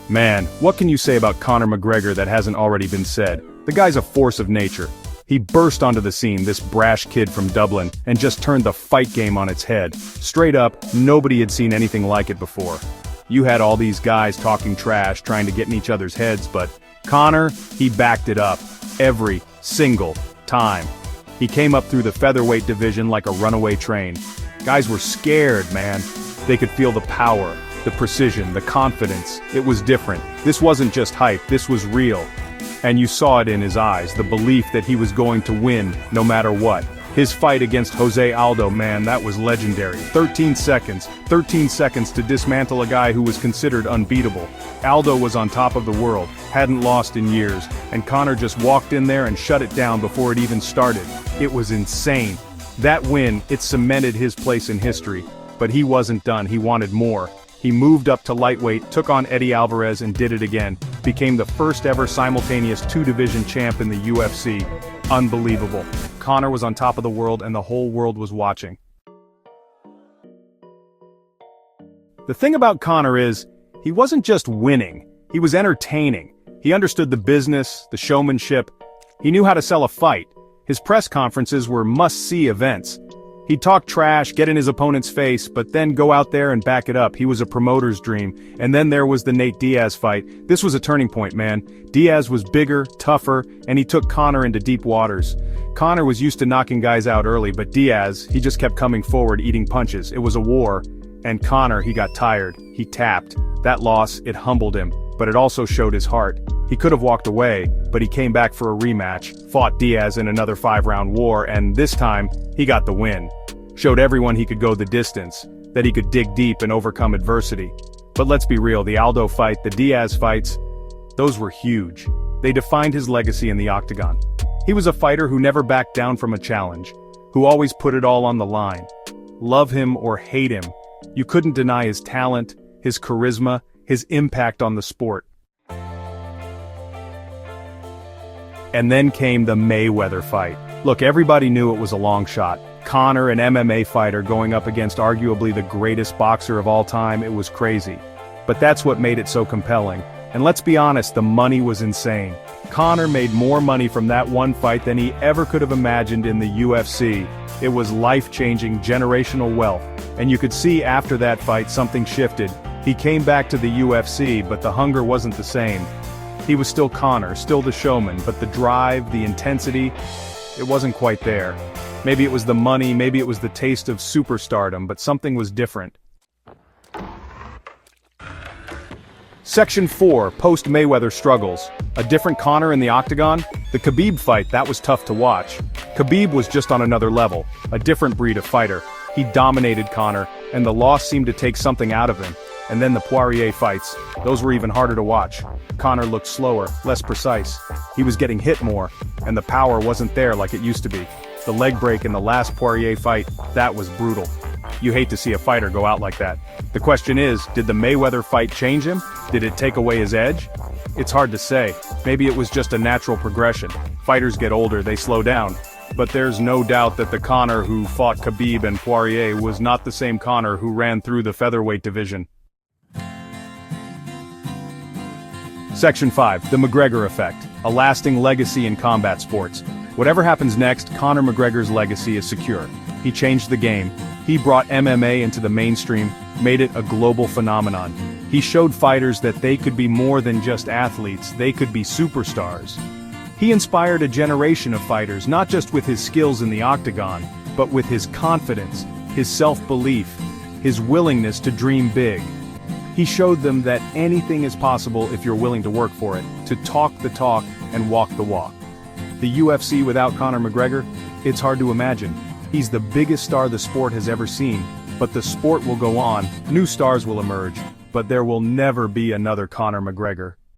Man, what can you say about Conor McGregor that hasn't already been said? The guy's a force of nature. He burst onto the scene, this brash kid from Dublin, and just turned the fight game on its head. Straight up, nobody had seen anything like it before. You had all these guys talking trash, trying to get in each other's heads, but Conor, he backed it up. Every single time. He came up through the featherweight division like a runaway train. Guys were scared, man. They could feel the power, the precision, the confidence. It was different. This wasn't just hype, this was real. And you saw it in his eyes, the belief that he was going to win, no matter what. His fight against Jose Aldo, man, that was legendary. 13 seconds to dismantle a guy who was considered unbeatable. Aldo was on top of the world, hadn't lost in years, and Conor just walked in there and shut it down before it even started. It was insane. That win, it cemented his place in history. But he wasn't done, he wanted more. He moved up to lightweight, took on Eddie Alvarez and did it again. Became the first ever simultaneous two-division champ in the UFC. Unbelievable. Conor was on top of the world and the whole world was watching. The thing about Conor is, he wasn't just winning, he was entertaining. He understood the business, the showmanship. He knew how to sell a fight. His press conferences were must-see events. He'd talk trash, get in his opponent's face, but then go out there and back it up. He was a promoter's dream. And then there was the Nate Diaz fight. This was a turning point, man. Diaz was bigger, tougher, and he took Conor into deep waters. Conor was used to knocking guys out early, but Diaz, he just kept coming forward, eating punches. It was a war. And Conor, he got tired. He tapped. That loss, it humbled him, but it also showed his heart. He could have walked away, but he came back for a rematch, fought Diaz in another 5-round war, and this time, he got the win. Showed everyone he could go the distance, that he could dig deep and overcome adversity. But let's be real, the Aldo fight, the Diaz fights, those were huge. They defined his legacy in the octagon. He was a fighter who never backed down from a challenge, who always put it all on the line. Love him or hate him, you couldn't deny his talent, his charisma, his impact on the sport. And then came the Mayweather fight. Look, everybody knew it was a long shot. Conor, an MMA fighter going up against arguably the greatest boxer of all time, it was crazy. But that's what made it so compelling. And let's be honest, the money was insane. Conor made more money from that one fight than he ever could have imagined in the UFC. It was life-changing, generational wealth. And you could see after that fight something shifted. He came back to the UFC, but the hunger wasn't the same. He was still Conor, still the showman, but the drive, the intensity, it wasn't quite there. Maybe it was the money, maybe it was the taste of superstardom, but something was different. Section 4, Post-Mayweather Struggles. A different Conor in the octagon? The Khabib fight, that was tough to watch. Khabib was just on another level, a different breed of fighter. He dominated Conor, and the loss seemed to take something out of him. And then the Poirier fights, those were even harder to watch. Conor looked slower, less precise. He was getting hit more, and the power wasn't there like it used to be. The leg break in the last Poirier fight, that was brutal. You hate to see a fighter go out like that. The question is, did the Mayweather fight change him? Did it take away his edge? It's hard to say. Maybe it was just a natural progression. Fighters get older, they slow down. But there's no doubt that the Conor who fought Khabib and Poirier was not the same Conor who ran through the featherweight division. Section 5, the McGregor Effect, a lasting legacy in combat sports. Whatever happens next, Conor McGregor's legacy is secure. He changed the game. He brought MMA into the mainstream, made it a global phenomenon. He showed fighters that they could be more than just athletes, they could be superstars. He inspired a generation of fighters, not just with his skills in the octagon, but with his confidence, his self-belief, his willingness to dream big. He showed them that anything is possible if you're willing to work for it, to talk the talk and walk the walk. The UFC without Conor McGregor? It's hard to imagine. He's the biggest star the sport has ever seen, but the sport will go on, new stars will emerge, but there will never be another Conor McGregor.